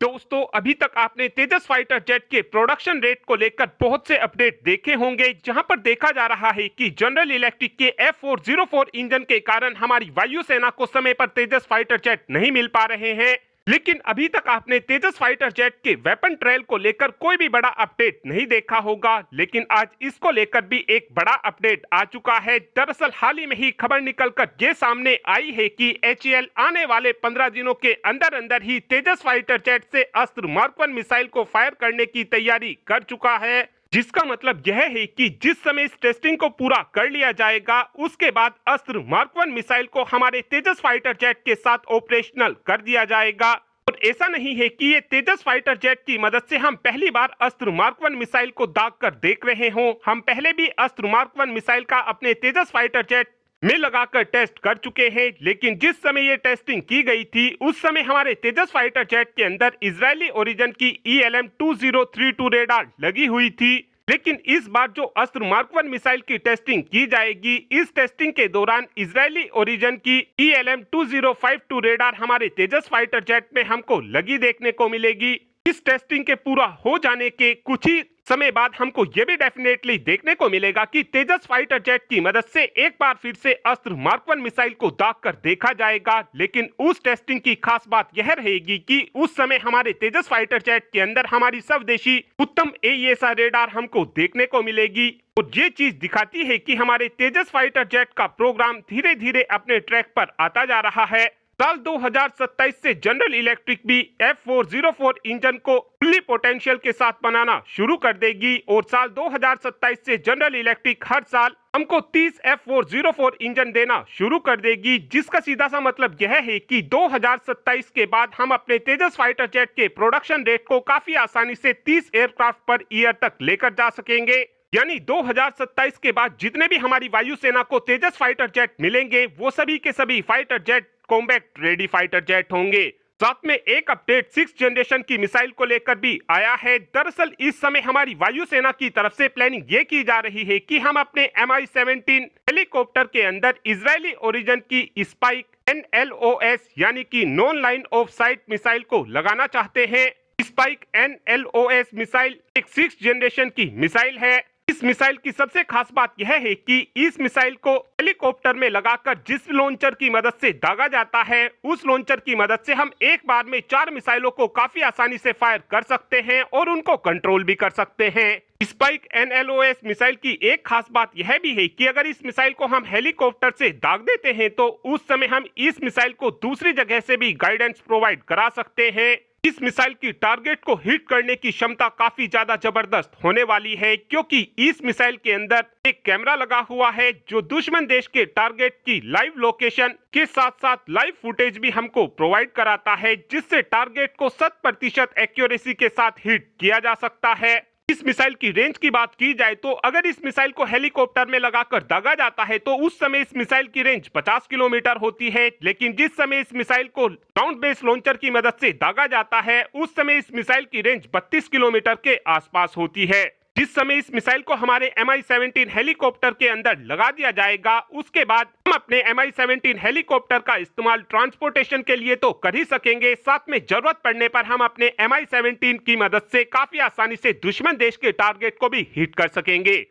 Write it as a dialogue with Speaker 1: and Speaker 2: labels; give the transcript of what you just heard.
Speaker 1: दोस्तों, अभी तक आपने तेजस फाइटर जेट के प्रोडक्शन रेट को लेकर बहुत से अपडेट देखे होंगे, जहां पर देखा जा रहा है कि जनरल इलेक्ट्रिक के F404 इंजन के कारण हमारी वायुसेना को समय पर तेजस फाइटर जेट नहीं मिल पा रहे हैं। लेकिन अभी तक आपने तेजस फाइटर जेट के वेपन ट्रायल को लेकर कोई भी बड़ा अपडेट नहीं देखा होगा, लेकिन आज इसको लेकर भी एक बड़ा अपडेट आ चुका है। दरअसल हाल ही में ही खबर निकलकर ये सामने आई है कि HAL आने वाले 15 दिनों के अंदर अंदर ही तेजस फाइटर जेट से अस्त्र मार्क 1 मिसाइल को फायर करने की तैयारी कर चुका है, जिसका मतलब यह है कि जिस समय इस टेस्टिंग को पूरा कर लिया जाएगा, उसके बाद अस्त्र मार्क 1 मिसाइल को हमारे तेजस फाइटर जेट के साथ ऑपरेशनल कर दिया जाएगा। और ऐसा नहीं है कि ये तेजस फाइटर जेट की मदद से हम पहली बार अस्त्र मार्क 1 मिसाइल को दाग कर देख रहे हों। हम पहले भी अस्त्र मार्क 1 मिसाइल का अपने तेजस फाइटर जेट में लगाकर टेस्ट कर चुके हैं, लेकिन जिस समय ये टेस्टिंग की गई थी उस समय हमारे तेजस फाइटर जेट के अंदर इजरायली ओरिजिन की ELM-2032 रेडार लगी हुई थी। लेकिन इस बार जो अस्त्र मार्क 1 मिसाइल की टेस्टिंग की जाएगी, इस टेस्टिंग के दौरान इजरायली ओरिजिन की ELM-2052 रेडार हमारे तेजस फाइटर जेट में हमको लगी देखने को मिलेगी। इस टेस्टिंग के पूरा हो जाने के कुछ ही समय बाद हमको ये भी डेफिनेटली देखने को मिलेगा कि तेजस फाइटर जेट की मदद से एक बार फिर से अस्त्र मार्क 1 मिसाइल को दाग कर देखा जाएगा। लेकिन उस टेस्टिंग की खास बात यह रहेगी कि उस समय हमारे तेजस फाइटर जेट के अंदर हमारी स्वदेशी उत्तम AESA रेडार हमको देखने को मिलेगी। और ये चीज दिखाती है कि हमारे तेजस फाइटर जेट का प्रोग्राम धीरे धीरे अपने ट्रैक पर आता जा रहा है। साल 2027 से जनरल इलेक्ट्रिक भी F404 इंजन को फुल्ली पोटेंशियल के साथ बनाना शुरू कर देगी और साल 2027 से जनरल इलेक्ट्रिक हर साल हमको 30 F404 इंजन देना शुरू कर देगी, जिसका सीधा सा मतलब यह है कि 2027 के बाद हम अपने तेजस फाइटर जेट के प्रोडक्शन रेट को काफी आसानी से 30 एयरक्राफ्ट पर ईयर तक लेकर जा सकेंगे। यानी 2027 के बाद जितने भी हमारी वायुसेना को तेजस फाइटर जेट मिलेंगे, वो सभी के सभी fighter jet combat ready fighter jet होंगे। साथ में एक अपडेट 6th जनरेशन की मिसाइल को लेकर भी आया है। दरअसल इस समय हमारी वायुसेना की तरफ से प्लानिंग ये की जा रही है कि हम अपने Mi-17 हेलीकॉप्टर के अंदर इजरायली ओरिजिन की स्पाइक NLOS यानी कि non line of site missile को लगाना चाहते हैं। स्पाइक NLOS मिसाइल एक 6th जनरेशन की मिसाइल है। इस मिसाइल की सबसे खास बात यह है कि इस मिसाइल को हेलीकॉप्टर में लगाकर जिस लॉन्चर की मदद से दागा जाता है, उस लॉन्चर की मदद से हम एक बार में 4 मिसाइलों को काफी आसानी से फायर कर सकते हैं और उनको कंट्रोल भी कर सकते हैं। स्पाइक NLOS मिसाइल की एक खास बात यह भी है कि अगर इस मिसाइल को हम हेलीकॉप्टर से दाग देते हैं तो उस समय हम इस मिसाइल को दूसरी जगह से भी गाइडेंस प्रोवाइड करा सकते हैं। इस मिसाइल की टारगेट को हिट करने की क्षमता काफी ज्यादा जबरदस्त होने वाली है, क्योंकि इस मिसाइल के अंदर एक कैमरा लगा हुआ है जो दुश्मन देश के टारगेट की लाइव लोकेशन के साथ साथ लाइव फुटेज भी हमको प्रोवाइड कराता है, जिससे टारगेट को 100% एक्यूरेसी के साथ हिट किया जा सकता है। इस मिसाइल की रेंज की बात की जाए तो अगर इस मिसाइल को हेलीकॉप्टर में लगाकर दागा जाता है तो उस समय इस मिसाइल की रेंज 50 किलोमीटर होती है, लेकिन जिस समय इस मिसाइल को ग्राउंड बेस लॉन्चर की मदद से दागा जाता है उस समय इस मिसाइल की रेंज 32 किलोमीटर के आसपास होती है। जिस समय इस मिसाइल को हमारे Mi-17 हेलीकॉप्टर के अंदर लगा दिया जाएगा, उसके बाद हम अपने Mi-17 हेलीकॉप्टर का इस्तेमाल ट्रांसपोर्टेशन के लिए तो कर ही सकेंगे, साथ में जरूरत पड़ने पर हम अपने Mi-17 की मदद से काफी आसानी से दुश्मन देश के टारगेट को भी हिट कर सकेंगे।